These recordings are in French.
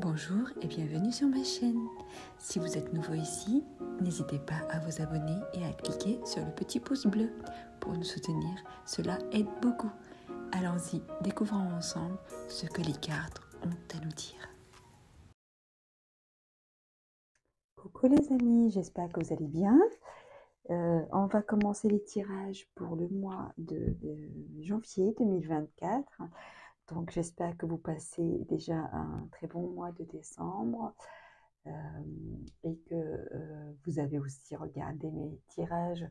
Bonjour et bienvenue sur ma chaîne. Si vous êtes nouveau ici, n'hésitez pas à vous abonner et à cliquer sur le petit pouce bleu pour nous soutenir. Cela aide beaucoup. Allons-y, découvrons ensemble ce que les cartes ont à nous dire. Coucou les amis, j'espère que vous allez bien. On va commencer les tirages pour le mois de janvier 2024. Donc j'espère que vous passez déjà un très bon mois de décembre et que vous avez aussi regardé mes tirages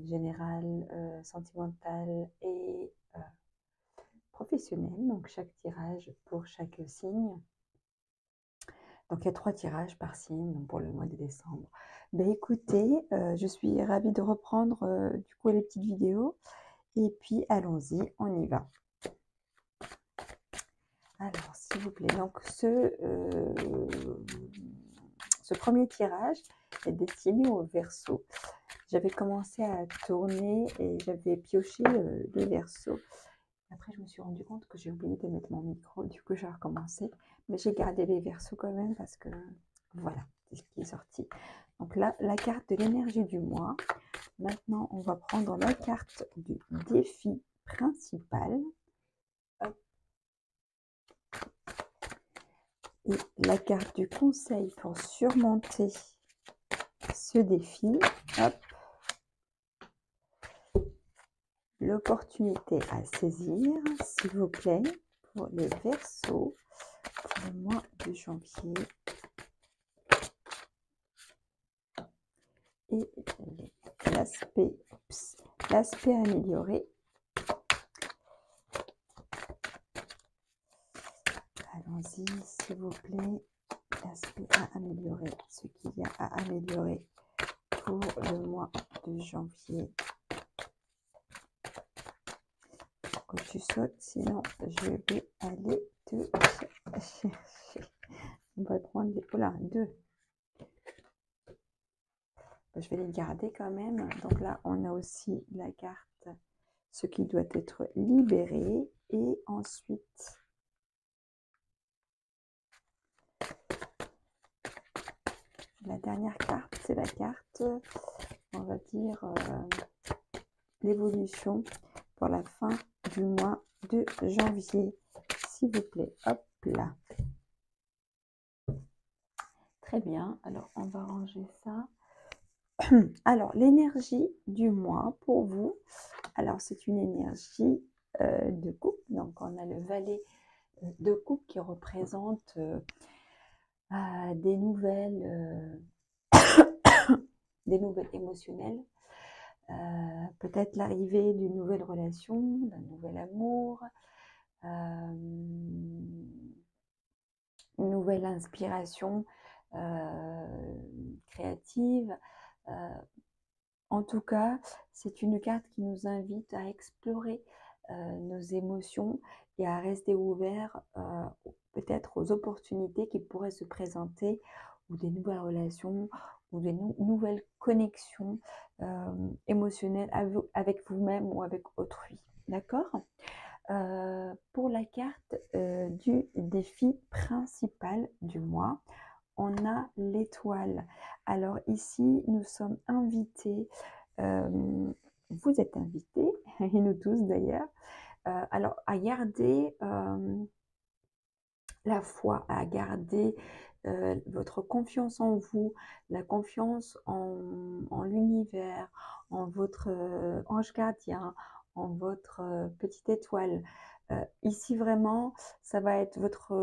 général, sentimental et professionnel. Donc chaque tirage pour chaque signe. Donc il y a 3 tirages par signe donc pour le mois de décembre. Ben écoutez, je suis ravie de reprendre du coup les petites vidéos. Et puis allons-y, on y va. Alors, s'il vous plaît, donc ce premier tirage est destiné au Verseau. J'avais commencé à tourner et j'avais pioché le Verseau. Après, je me suis rendu compte que j'ai oublié de mettre mon micro, du coup, j'ai recommencé. Mais j'ai gardé les Verseaux quand même parce que, voilà, c'est ce qui est sorti. Donc là, la carte de l'énergie du mois. Maintenant, on va prendre la carte du défi principal. Hop. Et la carte du conseil pour surmonter ce défi. Hop. L'opportunité à saisir, s'il vous plaît, pour les Verseaux, pour le mois de janvier. Et l'aspect amélioré. Allons-y, s'il vous plaît. L'aspect à améliorer, ce qu'il y a à améliorer pour le mois de janvier. Que tu sautes, sinon je vais aller te chercher. On va prendre des... Oula, 2. Je vais les garder quand même. Donc là, on a aussi la carte, ce qui doit être libéré. Et ensuite, la dernière carte, c'est la carte, on va dire, l'évolution pour la fin du mois de janvier. S'il vous plaît, hop là. Très bien, alors on va ranger ça. Alors, l'énergie du mois pour vous, alors c'est une énergie de coupe. Donc, on a le valet de coupe qui représente des nouvelles émotionnelles. Peut-être l'arrivée d'une nouvelle relation, d'un nouvel amour, une nouvelle inspiration créative. En tout cas, c'est une carte qui nous invite à explorer nos émotions et à rester ouvert peut-être aux opportunités qui pourraient se présenter ou des nouvelles relations ou des nouvelles connexions émotionnelles avec vous-même ou avec autrui. D'accord? Pour la carte du défi principal du mois, on a l'étoile. Alors ici, nous sommes invités, vous êtes invités, et nous tous d'ailleurs, alors à garder la foi, à garder votre confiance en vous, la confiance en l'univers, en votre ange gardien, en votre petite étoile. Ici vraiment, ça va être votre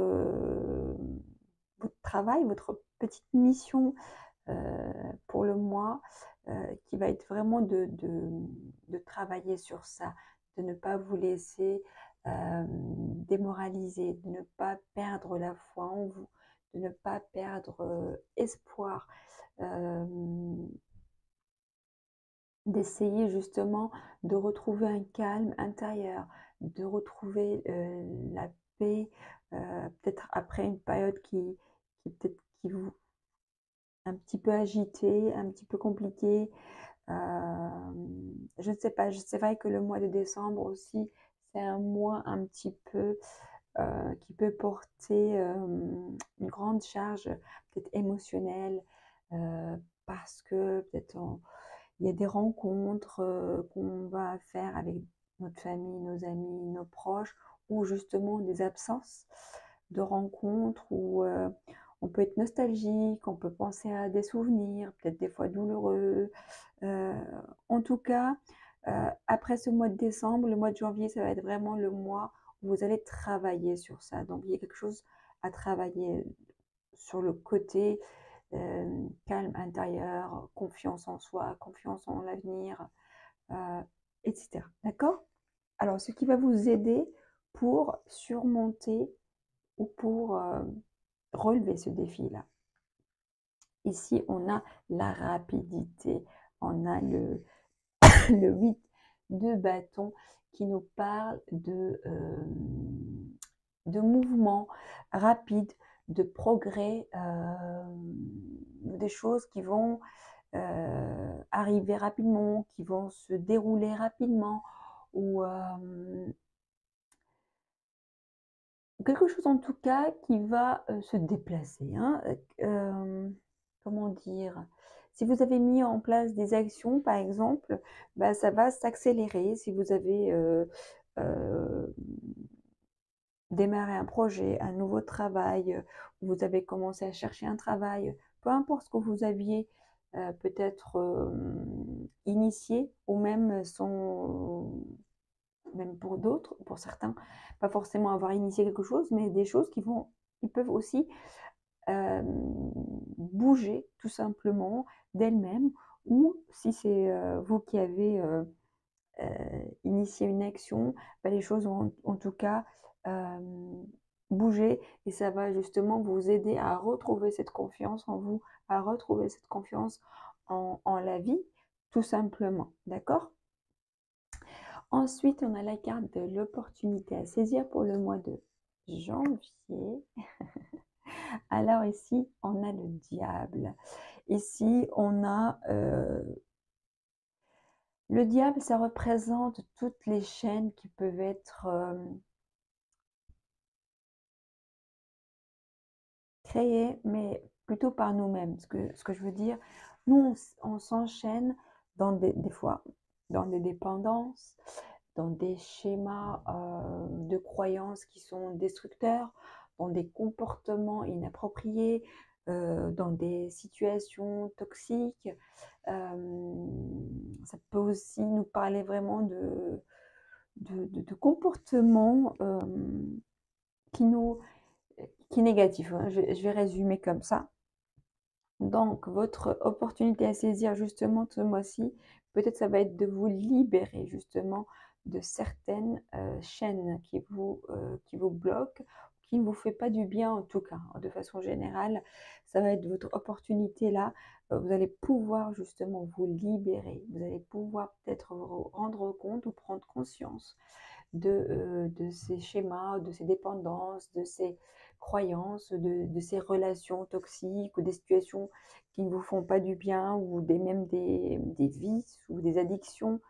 travail, votre petite mission pour le mois, qui va être vraiment de travailler sur ça, de ne pas vous laisser démoraliser, de ne pas perdre la foi en vous, de ne pas perdre espoir, d'essayer justement de retrouver un calme intérieur, de retrouver la paix, peut-être après une période peut-être qui vous un petit peu agité, un petit peu compliqué. Je ne sais pas, c'est vrai que le mois de décembre aussi, c'est un mois un petit peu qui peut porter une grande charge peut-être émotionnelle, parce que peut-être il y a des rencontres qu'on va faire avec notre famille, nos amis, nos proches, ou justement des absences de rencontres où on peut être nostalgique, on peut penser à des souvenirs, peut-être des fois douloureux. Heu, En tout cas, après ce mois de décembre, le mois de janvier, ça va être vraiment le mois où vous allez travailler sur ça. Donc il y a quelque chose à travailler sur le côté, calme intérieur, confiance en soi, confiance en l'avenir, heu et cetera. D'accord? Alors ce qui va vous aider pour surmonter ou pour, relever ce défi-là. Ici, on a la rapidité, on a le le 8 de bâton qui nous parle de mouvements rapides, de progrès, des choses qui vont, arriver rapidement, qui vont se dérouler rapidement ou, quelque chose en tout cas qui va, se déplacer, hein, comment dire? Si vous avez mis en place des actions par exemple, bah, ça va s'accélérer. Si vous avez, hem, démarré un projet, un nouveau travail, vous avez commencé à chercher un travail, peu importe ce que vous aviez, peut-être, initié ou même sans même pour d'autres, pour certains, pas forcément avoir initié quelque chose, mais des choses qui peuvent aussi, hem, bouger tout simplement d'elles-mêmes, ou si c'est, vous qui avez, initié une action, bah, les choses vont en tout cas, bouger, et ça va justement vous aider à retrouver cette confiance en vous, à retrouver cette confiance en la vie, tout simplement. D'accord? Ensuite, on a la carte de l'opportunité à saisir pour le mois de janvier. Alors ici, on a le diable. Ici, on a le diable, ça représente toutes les chaînes qui peuvent être créées, mais plutôt par nous-mêmes. Ce que je veux dire, nous, on s'enchaîne des fois dans des dépendances, dans des schémas de croyances qui sont destructeurs, dans des comportements inappropriés, dans des situations toxiques. Ça peut aussi nous parler vraiment de comportements qui nous qui négatifs, hein. Je vais résumer comme ça. Donc, votre opportunité à saisir justement ce mois-ci, peut-être ça va être de vous libérer justement de certaines chaînes qui vous bloquent, qui ne vous fait pas du bien en tout cas, hein. De façon générale, ça va être votre opportunité là. Vous allez pouvoir justement vous libérer. Vous allez pouvoir peut-être vous rendre compte ou prendre conscience de ces schémas, de ces dépendances, de ces croyances, de ces relations toxiques ou des situations qui ne vous font pas du bien, ou même des vices ou des addictions,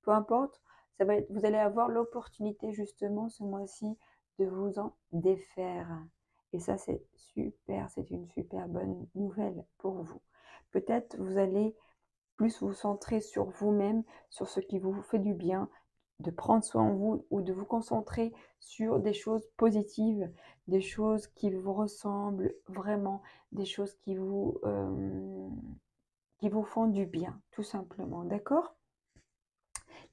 peu importe. Vous allez avoir l'opportunité justement ce mois-ci de vous en défaire. Et ça, c'est super, c'est une super bonne nouvelle pour vous. Peut-être vous allez plus vous centrer sur vous-même, sur ce qui vous fait du bien, de prendre soin de vous ou de vous concentrer sur des choses positives, des choses qui vous ressemblent vraiment, des choses qui vous font du bien, tout simplement, d'accord?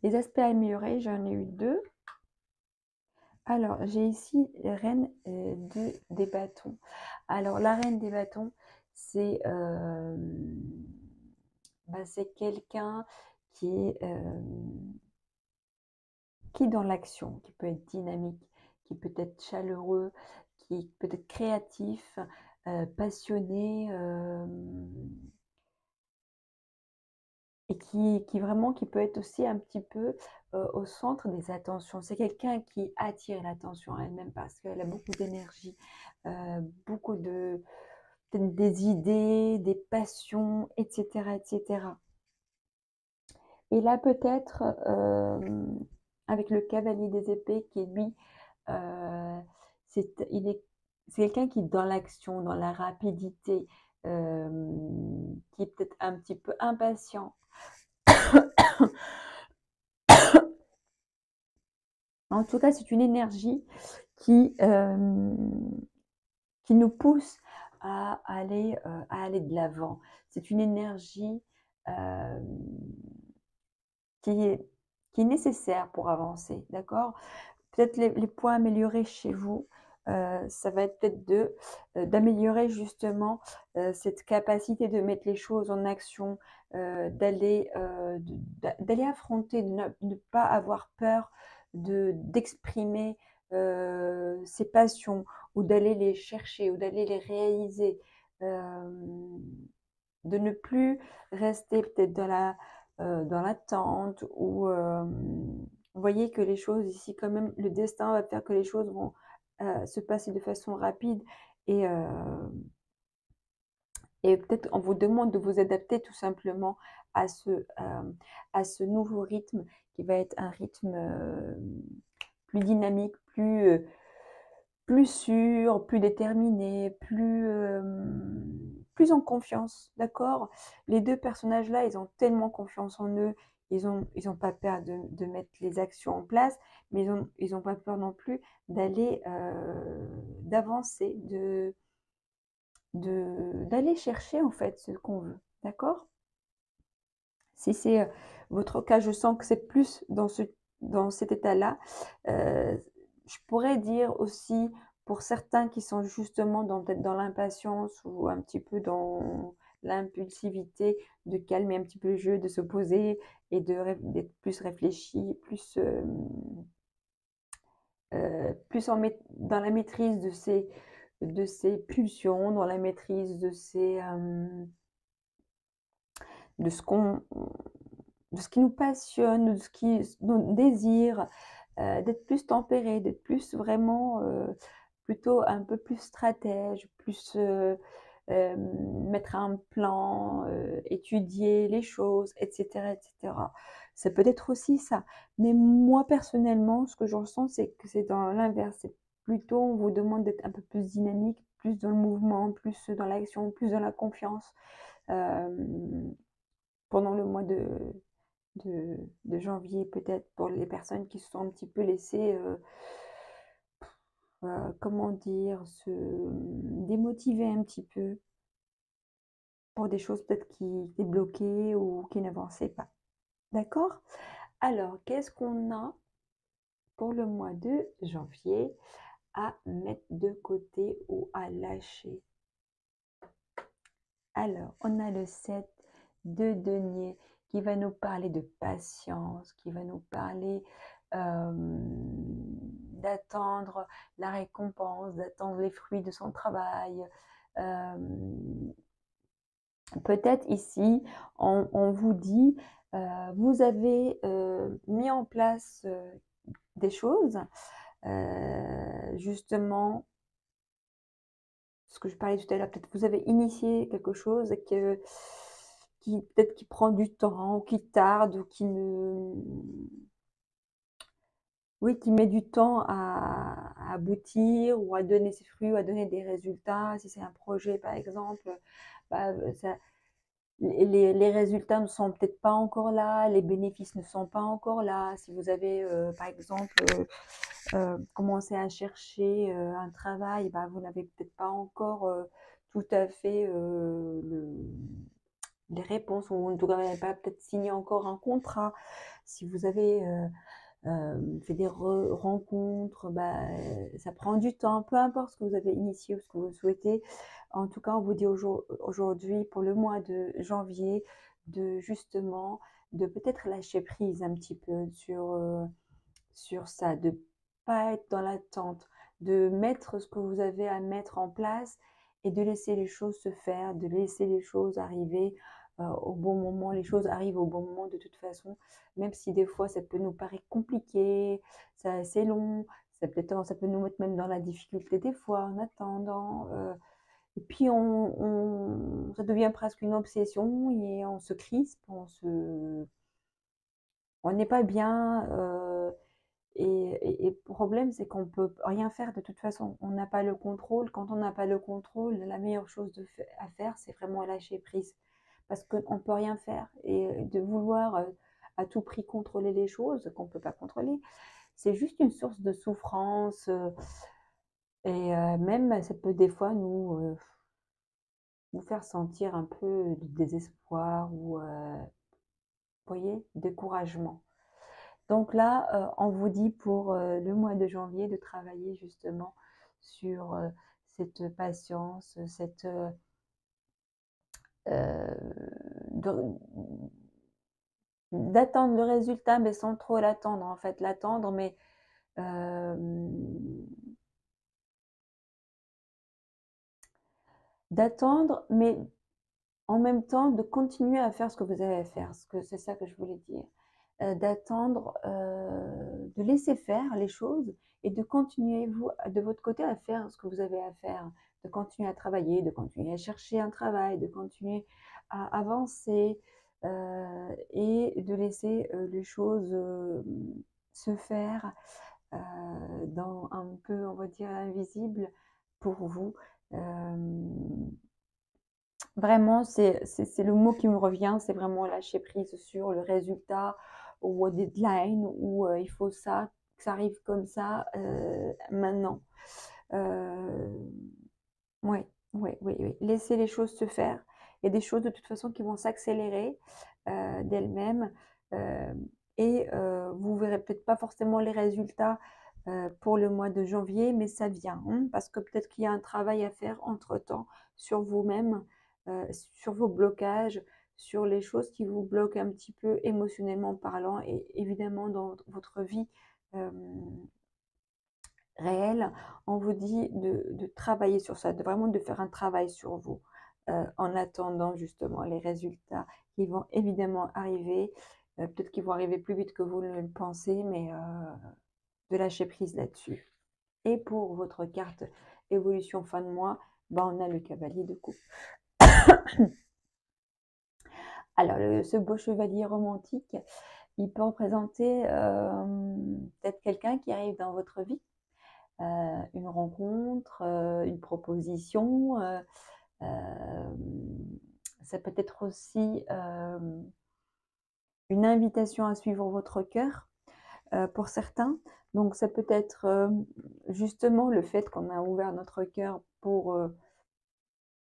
Les aspects à améliorer, j'en ai eu 2. Alors, j'ai ici reine, des bâtons. Alors la reine des bâtons, c'est, bah, c'est quelqu'un qui est, qui est dans l'action, qui peut être dynamique, qui peut être chaleureux, qui peut être créatif, passionné, et qui peut être aussi un petit peu, au centre des attentions. C'est quelqu'un qui attire l'attention à elle-même parce qu'elle a beaucoup d'énergie, beaucoup de peut-être des idées, des passions, et cetera, et cetera. Et là, peut-être, avec le cavalier des épées qui lui, heu, il est c'est quelqu'un qui est dans l'action, dans la rapidité, qui est peut-être un petit peu impatient. En tout cas, c'est une énergie qui, qui nous pousse à aller de l'avant. C'est une énergie, hem, qui est qui est nécessaire pour avancer, d'accord? Peut-être les points améliorés chez vous, ça va être peut-être d'améliorer justement, cette capacité de mettre les choses en action, d'aller affronter, de ne pas avoir peur d'exprimer, ses passions ou d'aller les chercher ou d'aller les réaliser. Hem, de ne plus rester peut-être dans l'attente ou vous voyez que les choses ici quand même, le destin va faire que les choses vont, se passer de façon rapide et heu et peut-être on vous demande de vous adapter tout simplement à à ce nouveau rythme qui va être un rythme, plus dynamique, plus sûr, plus déterminé, plus en confiance, d'accord? Les 2 personnages-là, ils ont tellement confiance en eux, ils ont pas peur de mettre les actions en place, mais ils ont pas peur non plus d'aller, d'avancer, d'aller chercher en fait ce qu'on veut, d'accord? Si c'est, votre cas, je sens que c'est plus dans cet état-là. Je pourrais dire aussi pour certains qui sont justement peut-être dans l'impatience ou un petit peu dans l'impulsivité, de calmer un petit peu le jeu, de se poser et d'être plus réfléchi, plus dans la maîtrise de ses pulsions, dans la maîtrise de ce qu'on de ce qui nous passionne, de ce qui nous désire, d'être plus tempéré, d'être plus vraiment, plutôt un peu plus stratège, plus, mettre un plan, étudier les choses et cetera et cetera. Ça peut être aussi ça. Mais moi personnellement, ce que je ressens, c'est que c'est dans l'inverse. C'est plutôt on vous demande d'être un peu plus dynamique, plus dans le mouvement, plus dans l'action, plus dans la confiance, hem, pendant le mois de janvier, peut-être pour les personnes qui se sont un petit peu laissées, comment dire? Démotiver un petit peu pour des choses peut-être qui étaient bloquées ou qui n'avançaient pas. D'accord? Alors, qu'est-ce qu'on a pour le mois de janvier à mettre de côté ou à lâcher? Alors, on a le 7 de denier qui va nous parler de patience, qui va nous parler, d'attendre la récompense, d'attendre les fruits de son travail. Hem, peut-être ici, on vous dit, vous avez, mis en place, des choses, justement ce que je parlais tout à l'heure, peut-être vous avez initié quelque chose qui peut-être qui prend du temps ou qui tarde ou qui ne oui, qui met du temps à aboutir ou à donner ses fruits ou à donner des résultats. Si c'est un projet, par exemple, bah, ça les résultats ne sont peut-être pas encore là, les bénéfices ne sont pas encore là. Si vous avez, par exemple, commencé à chercher, un travail, bah, vous n'avez peut-être pas encore, tout à fait, les réponses ou en tout cas, vous n'avez pas peut-être signé encore un contrat. Si vous avez, fait des rencontres, bah, ça prend du temps, peu importe ce que vous avez initié ou ce que vous souhaitez. En tout cas, on vous dit aujourd'hui, pour le mois de janvier, de justement, de peut-être lâcher prise un petit peu sur ça, de pas être dans l'attente, de mettre ce que vous avez à mettre en place et de laisser les choses se faire, de laisser les choses arriver, au bon moment. Les choses arrivent au bon moment de toute façon, même si des fois ça peut nous paraître compliqué, c'est long, ça peut nous mettre même dans la difficulté des fois en attendant, et puis ça devient presque une obsession et on se crispe, on n'est pas bien, Et le problème, c'est qu'on ne peut rien faire de toute façon. On n'a pas le contrôle. Quand on n'a pas le contrôle, la meilleure chose à faire, c'est vraiment lâcher prise. Parce qu'on ne peut rien faire. Et de vouloir à tout prix contrôler les choses qu'on ne peut pas contrôler, c'est juste une source de souffrance. Et même, ça peut des fois nous faire sentir un peu de désespoir ou, vous voyez, découragement. Donc là, on vous dit pour le mois de janvier de travailler justement sur cette patience, euh, de- d'attendre le résultat, mais sans trop l'attendre en fait, l'attendre, mais euh, d'attendre, mais en même temps de continuer à faire ce que vous avez à faire, c'est ça que je voulais dire. D'attendre, de laisser faire les choses et de continuer, vous, de votre côté, à faire ce que vous avez à faire, de continuer à travailler, de continuer à chercher un travail, de continuer à avancer et de laisser les choses se faire dans un peu, on va dire, invisible pour vous. Euh, Vraiment, c'est le mot qui me revient, c'est vraiment lâcher prise sur le résultat ou au deadline où il faut ça, que ça arrive comme ça maintenant. Euh, ouais, ouais, oui, oui. Laisser les choses se faire. Il y a des choses de toute façon qui vont s'accélérer d'elles-mêmes euh, et vous verrez peut-être pas forcément les résultats pour le mois de janvier, mais ça vient, hein, parce que peut-être qu'il y a un travail à faire entre-temps sur vous-même, sur vos blocages, sur les choses qui vous bloquent un petit peu émotionnellement parlant et évidemment dans votre vie euh, réelle. On vous dit de travailler sur ça, de vraiment de faire un travail sur vous en attendant justement les résultats qui vont évidemment arriver. Peut-être qu'ils vont arriver plus vite que vous ne le pensez, mais de lâcher prise là-dessus. Et pour votre carte évolution fin de mois, ben, on a le cavalier de coupe. Alors, ce beau chevalier romantique, il peut représenter peut-être quelqu'un qui arrive dans votre vie, une rencontre, une proposition. Ça peut être aussi une invitation à suivre votre cœur pour certains. Donc, ça peut être justement le fait qu'on a ouvert notre cœur pour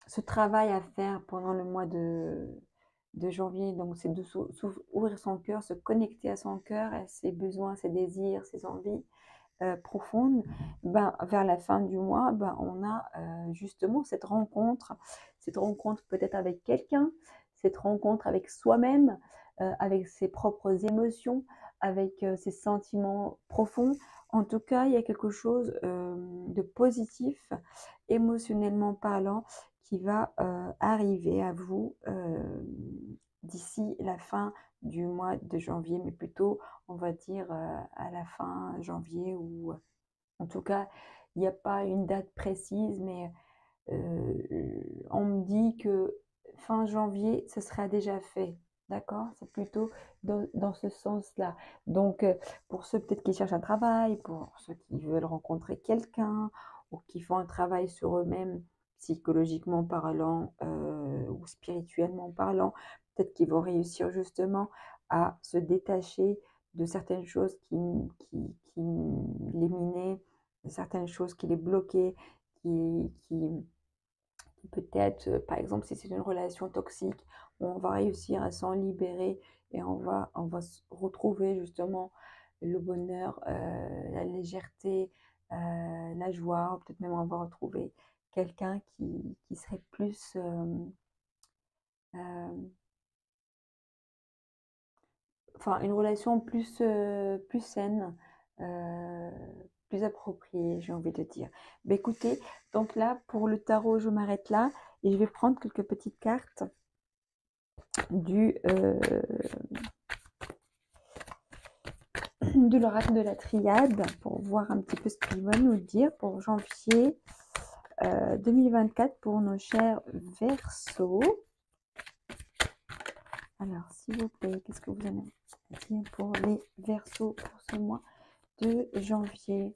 ce travail à faire pendant le mois de janvier. Donc, c'est ouvrir son cœur, se connecter à son cœur, à ses besoins, ses désirs, ses envies profondes. Ben, vers la fin du mois, ben, on a justement cette rencontre peut-être avec quelqu'un, cette rencontre avec soi-même, avec ses propres émotions, avec ses sentiments profonds. En tout cas, il y a quelque chose de positif, émotionnellement parlant, qui va arriver à vous d'ici la fin du mois de janvier, mais plutôt, on va dire, à la fin janvier, ou en tout cas, il n'y a pas une date précise, mais on me dit que fin janvier, ce sera déjà fait. D'accord? C'est plutôt dans ce sens-là. Donc, pour ceux peut-être qui cherchent un travail, pour ceux qui veulent rencontrer quelqu'un, ou qui font un travail sur eux-mêmes, psychologiquement parlant, ou spirituellement parlant, peut-être qu'ils vont réussir justement à se détacher de certaines choses qui les minaient, de certaines choses qui les bloquaient, qui peut-être, par exemple, si c'est une relation toxique, on va réussir à s'en libérer et on va retrouver justement le bonheur, la légèreté, la joie. Peut-être même on va retrouver quelqu'un qui serait plus, enfin, une relation plus saine, euh, plus appropriée, j'ai envie de dire. Ben, écoutez, donc là, pour le tarot, je m'arrête là et je vais prendre quelques petites cartes du, de l'oracle de la triade pour voir un petit peu ce qu'il va nous dire pour janvier 2024 pour nos chers Verseaux. Alors, s'il vous plaît, qu'est-ce que vous en avez à dire pour les Verseaux pour ce mois de janvier.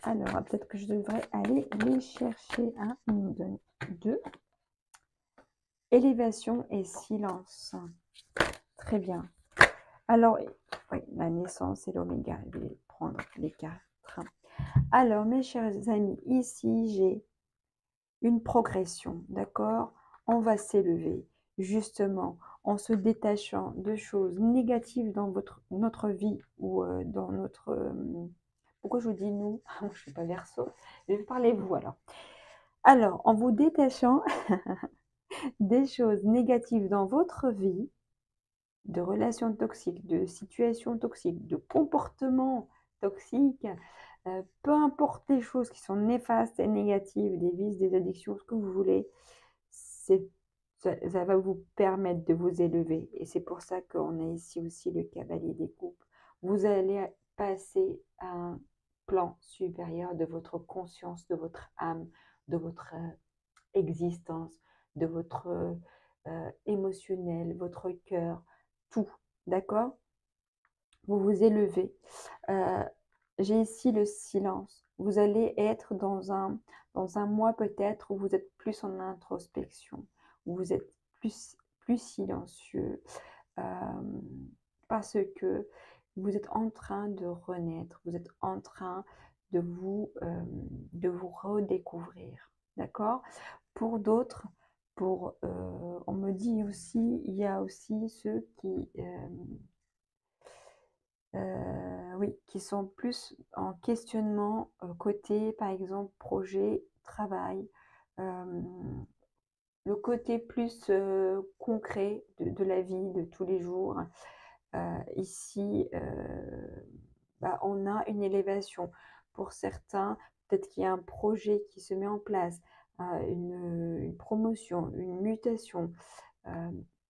Alors, peut-être que je devrais aller les chercher. Un, il nous donne 2. Élévation et silence. Très bien. Alors, oui, la naissance et l'oméga. Je vais prendre les 4. Alors, mes chers amis, ici, j'ai une progression, d'accord? On va s'élever, justement, en se détachant de choses négatives dans notre vie ou dans notre... pourquoi je vous dis nous? Je ne suis pas Verseau. Je vais parler vous alors. Alors, en vous détachant des choses négatives dans votre vie, de relations toxiques, de situations toxiques, de comportements toxiques, peu importe les choses qui sont néfastes et négatives, des vices, des addictions, ce que vous voulez, ça va vous permettre de vous élever. Et c'est pour ça qu'on a ici aussi le cavalier des coupes. Vous allez passer à un plan supérieur de votre conscience, de votre âme, de votre existence, de votre émotionnel, votre cœur, tout, d'accord? Vous vous élevez. J'ai ici le silence. Vous allez être dans un mois peut-être où vous êtes plus en introspection, où vous êtes plus silencieux, parce que vous êtes en train de renaître, vous êtes en train de vous redécouvrir, d'accord? Pour d'autres, on me dit aussi, il y a aussi ceux oui, qui sont plus en questionnement côté, par exemple, projet, travail, le côté plus concret de la vie de tous les jours. Ici, on a une élévation. Pour certains, peut-être qu'il y a un projet qui se met en place, une promotion, une mutation,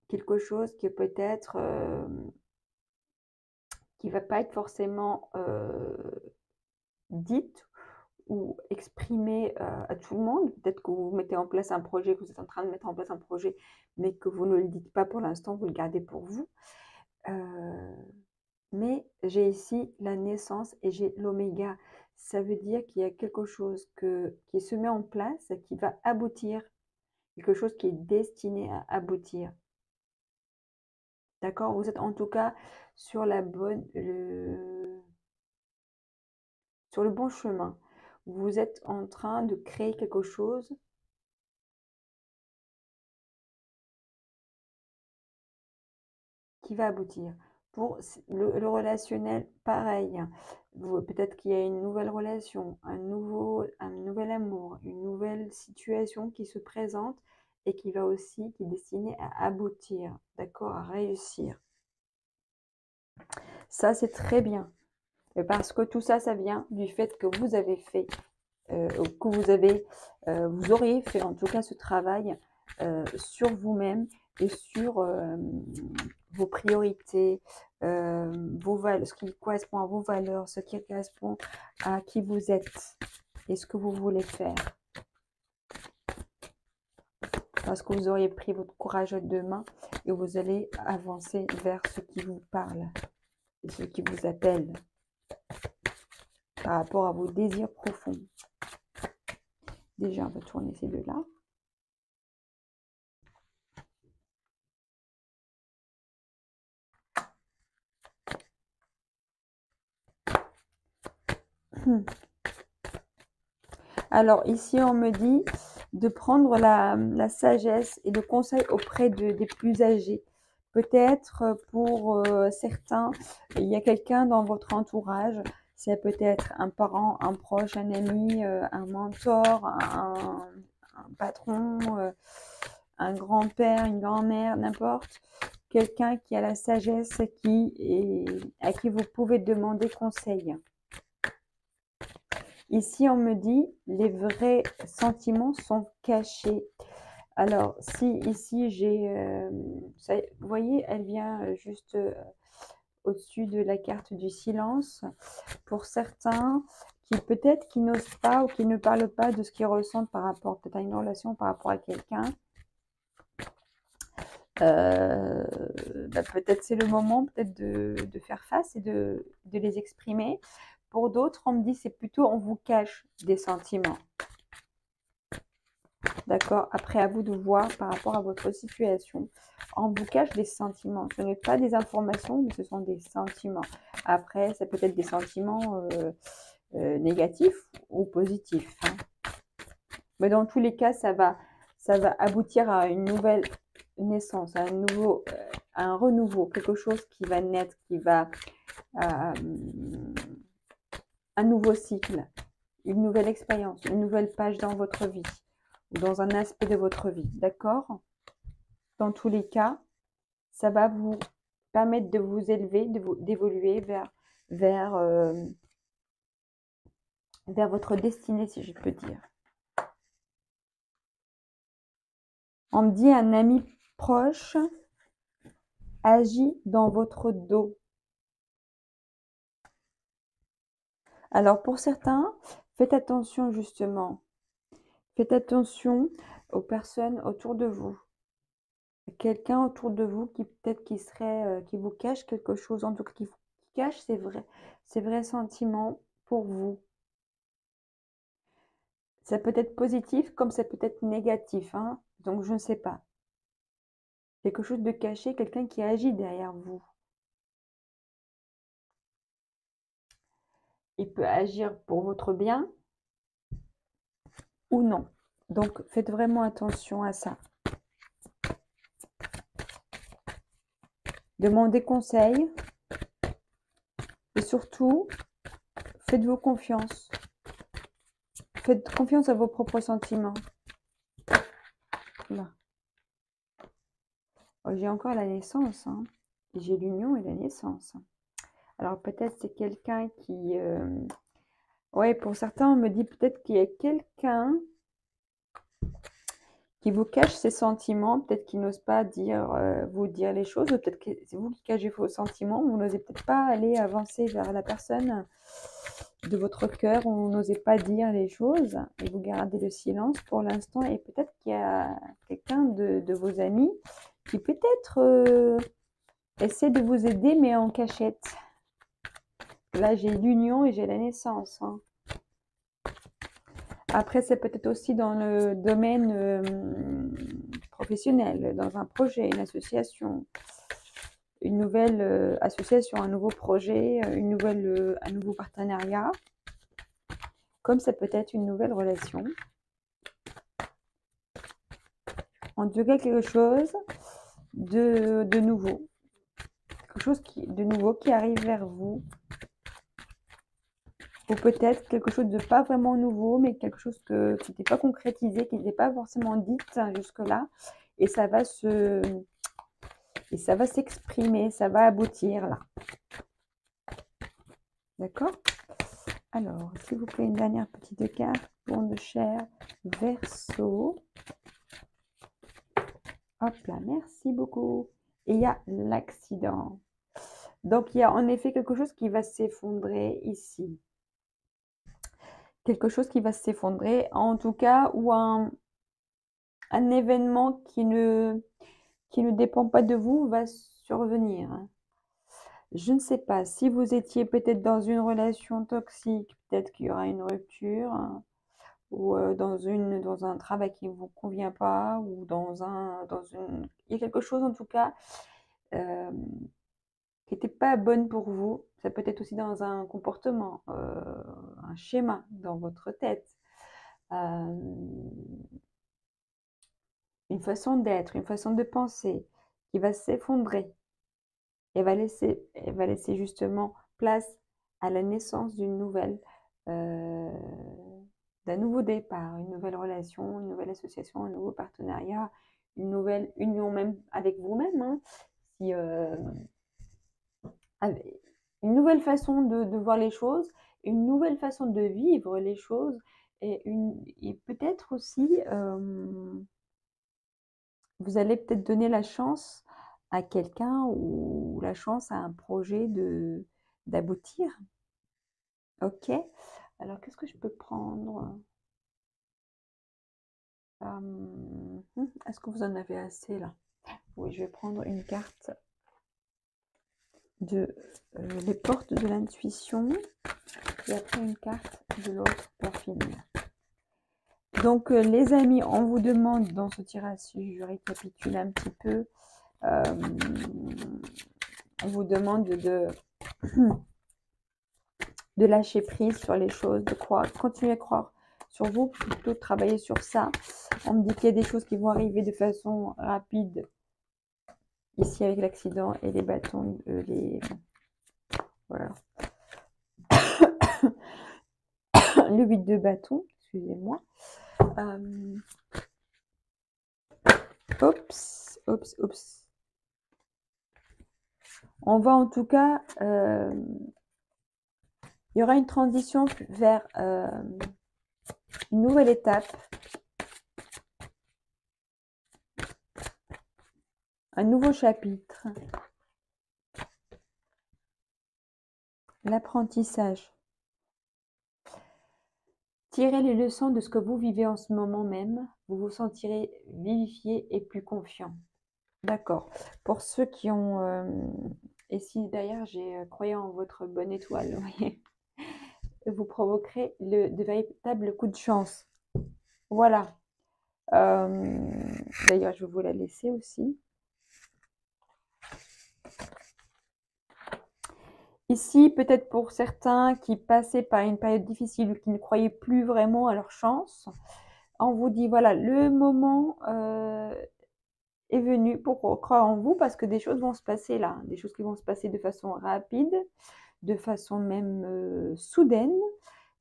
quelque chose qui peut-être qui ne va pas être forcément dite ou exprimée à tout le monde. Peut-être que vous mettez en place un projet, que vous êtes en train de mettre en place un projet, mais que vous ne le dites pas pour l'instant, vous le gardez pour vous. Mais j'ai ici la naissance et j'ai l'oméga. Ça veut dire qu'il y a quelque chose qui se met en place, qui va aboutir, quelque chose qui est destiné à aboutir. D'accord? Vous êtes en tout cas sur sur le bon chemin. Vous êtes en train de créer quelque chose qui va aboutir. Pour le relationnel, pareil. Peut-être qu'il y a une nouvelle relation, un nouvel amour, une nouvelle situation qui se présente et qui est destinée à aboutir, d'accord, à réussir. Ça, c'est très bien. Parce que tout ça, ça vient du fait que vous avez fait, vous auriez fait en tout cas ce travail sur vous-même et sur vos priorités, ce qui correspond à vos valeurs, ce qui correspond à qui vous êtes et ce que vous voulez faire. Parce que vous auriez pris votre courage à deux mains et vous allez avancer vers ce qui vous parle et ce qui vous appelle par rapport à vos désirs profonds. Déjà, on va tourner ces deux-là. Alors ici, on me dit de prendre la sagesse et le conseil auprès des plus âgés. Peut-être pour certains, il y a quelqu'un dans votre entourage, c'est peut-être un parent, un proche, un ami, un mentor, un patron, un grand-père, une grand-mère, n'importe. Quelqu'un qui a la sagesse, à qui vous pouvez demander conseil. Ici, on me dit, les vrais sentiments sont cachés. Alors, si ici, vous voyez, elle vient juste au-dessus de la carte du silence. Pour certains, qui n'osent pas ou qui ne parlent pas de ce qu'ils ressentent par rapport peut-être à une relation, par rapport à quelqu'un. Peut-être c'est le moment peut-être de faire face et de les exprimer. Pour d'autres, on me dit c'est plutôt on vous cache des sentiments. D'accord? Après, à vous de voir par rapport à votre situation. On vous cache des sentiments. Ce n'est pas des informations, mais ce sont des sentiments. Après, ça peut être des sentiments négatifs ou positifs, hein. Mais dans tous les cas, ça va aboutir à une nouvelle naissance, à un renouveau, quelque chose qui va naître, euh, un nouveau cycle, une nouvelle expérience, une nouvelle page dans votre vie ou dans un aspect de votre vie. D'accord? Dans tous les cas, ça va vous permettre de vous élever, d'évoluer vers, euh, vers votre destinée, si je peux dire. On me dit un ami proche agit dans votre dos. Alors pour certains, faites attention justement. Faites attention aux personnes autour de vous. Quelqu'un autour de vous qui peut-être qui vous cache quelque chose, en tout cas qui vous cache ses vrais sentiments pour vous. Ça peut être positif comme ça peut être négatif, hein. Donc je ne sais pas. Quelque chose de caché, quelqu'un qui agit derrière vous. Il peut agir pour votre bien ou non. Donc faites vraiment attention à ça. Demandez conseil et surtout, faites-vous confiance. Faites confiance à vos propres sentiments. Là. Oh, j'ai encore la naissance, hein. J'ai l'union et la naissance. Alors peut-être c'est quelqu'un qui... Ouais, pour certains, on me dit peut-être qu'il y a quelqu'un qui vous cache ses sentiments, peut-être qu'il n'ose pas vous dire les choses, ou peut-être que c'est vous qui cachez vos sentiments, vous n'osez peut-être pas aller avancer vers la personne de votre cœur, ou vous n'osez pas dire les choses, et vous gardez le silence pour l'instant, et peut-être qu'il y a quelqu'un de vos amis qui peut-être essaie de vous aider, mais en cachette. Là, j'ai l'union et j'ai la naissance, hein. Après, c'est peut-être aussi dans le domaine professionnel, dans un projet, une association, une nouvelle association, un nouveau projet, un nouveau partenariat, comme ça peut être une nouvelle relation. En tout cas, quelque chose de nouveau, de nouveau qui arrive vers vous, ou peut-être quelque chose de pas vraiment nouveau, mais quelque chose qui n'était pas concrétisé, qui n'était pas forcément dit jusque-là, et ça va s'exprimer, ça va aboutir là. D'accord? Alors, s'il vous plaît, une dernière petite carte pour de chair Verseau. Hop là, merci beaucoup. Et il y a l'accident. Donc, il y a en effet quelque chose qui va s'effondrer ici. Quelque chose qui va s'effondrer, en tout cas, ou un événement qui ne dépend pas de vous va survenir. Je ne sais pas, si vous étiez peut-être dans une relation toxique, peut-être qu'il y aura une rupture, hein, ou dans un travail qui ne vous convient pas, ou il y a quelque chose en tout cas euh, qui n'était pas bonne pour vous. Ça peut être aussi dans un comportement, un schéma dans votre tête, euh, une façon d'être, une façon de penser qui va s'effondrer et va laisser justement place à la naissance euh, d'un nouveau départ, une nouvelle relation, une nouvelle association, un nouveau partenariat, une nouvelle union même avec vous-même, hein, si, une nouvelle façon de voir les choses, une nouvelle façon de vivre les choses, et peut-être aussi, vous allez peut-être donner la chance à quelqu'un ou la chance à un projet d'aboutir. Ok? Alors, qu'est-ce que je peux prendre? Est-ce que vous en avez assez là? Oui, je vais prendre une carte de les portes de l'intuition et après une carte de l'autre pour finir. Donc, les amis, on vous demande dans ce tirage, si je récapitule un petit peu, on vous demande de lâcher prise sur les choses, de croire, continuer à croire sur vous, plutôt de travailler sur ça. On me dit qu'il y a des choses qui vont arriver de façon rapide, ici avec l'accident et les bâtons, voilà. Le 8 de bâton, excusez-moi. Oups, oups, oups. On va en tout cas, il y aura une transition vers une nouvelle étape, un nouveau chapitre, l'apprentissage. Tirez les leçons de ce que vous vivez en ce moment même, vous vous sentirez vivifié et plus confiant. D'accord. Pour ceux qui ont... et si d'ailleurs j'ai croyant en votre bonne étoile, vous voyez, vous provoquerez de véritables coups de chance. Voilà. D'ailleurs, je vais vous la laisser aussi. Ici, peut-être pour certains qui passaient par une période difficile ou qui ne croyaient plus vraiment à leur chance, on vous dit, voilà, le moment est venu pour croire en vous parce que des choses vont se passer là, des choses qui vont se passer de façon rapide, de façon même soudaine.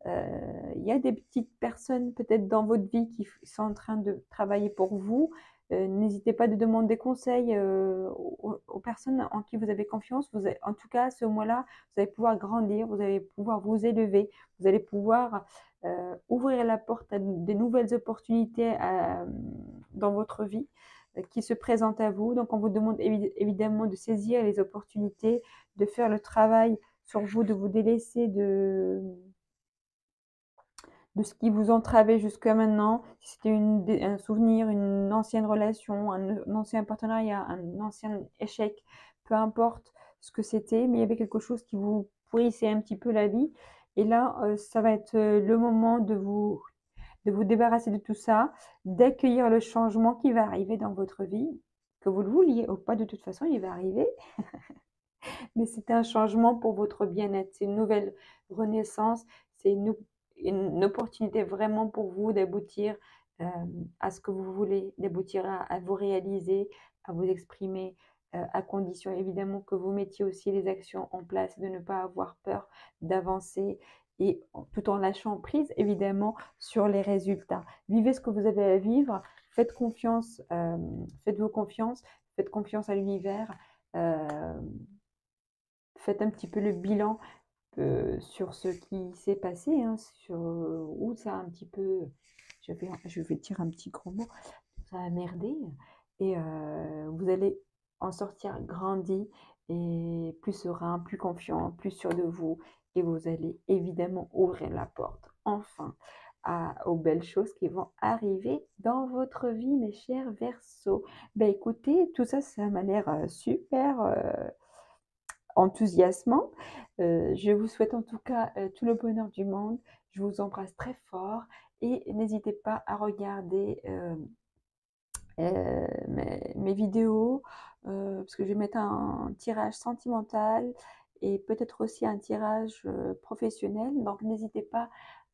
Il y a des petites personnes peut-être dans votre vie qui sont en train de travailler pour vous. N'hésitez pas de demander conseil aux personnes en qui vous avez confiance. En tout cas, à ce moment-là, vous allez pouvoir grandir, vous allez pouvoir vous élever, vous allez pouvoir ouvrir la porte à des nouvelles opportunités dans votre vie qui se présentent à vous. Donc, on vous demande évidemment de saisir les opportunités, de faire le travail sur vous, de vous délaisser de ce qui vous entravait jusqu'à maintenant, si c'était un souvenir, une ancienne relation, un ancien partenariat, un ancien échec, peu importe ce que c'était, mais il y avait quelque chose qui vous pourrissait un petit peu la vie. Et là, ça va être le moment de vous débarrasser de tout ça, d'accueillir le changement qui va arriver dans votre vie, que vous le vouliez ou pas, de toute façon, il va arriver. Mais c'est un changement pour votre bien-être, c'est une nouvelle renaissance, c'est une opportunité vraiment pour vous d'aboutir à ce que vous voulez, d'aboutir à vous réaliser, à vous exprimer, à condition évidemment que vous mettiez aussi les actions en place, de ne pas avoir peur d'avancer et tout en lâchant prise évidemment sur les résultats. Vivez ce que vous avez à vivre, faites confiance, faites-vous confiance, faites confiance à l'univers. Faites un petit peu le bilan sur ce qui s'est passé, hein, sur où ça a un petit peu, je vais dire un petit gros mot, ça a merdé, et vous allez en sortir grandi et plus serein, plus confiant, plus sûr de vous, et vous allez évidemment ouvrir la porte, enfin, aux belles choses qui vont arriver dans votre vie, mes chers Verseaux. Ben écoutez, tout ça, ça m'a l'air super enthousiasmant. Je vous souhaite en tout cas tout le bonheur du monde. Je vous embrasse très fort et n'hésitez pas à regarder mes vidéos parce que je vais mettre un tirage sentimental et peut-être aussi un tirage professionnel. Donc n'hésitez pas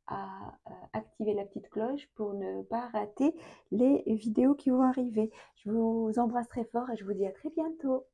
à activer la petite cloche pour ne pas rater les vidéos qui vont arriver. Je vous embrasse très fort et je vous dis à très bientôt.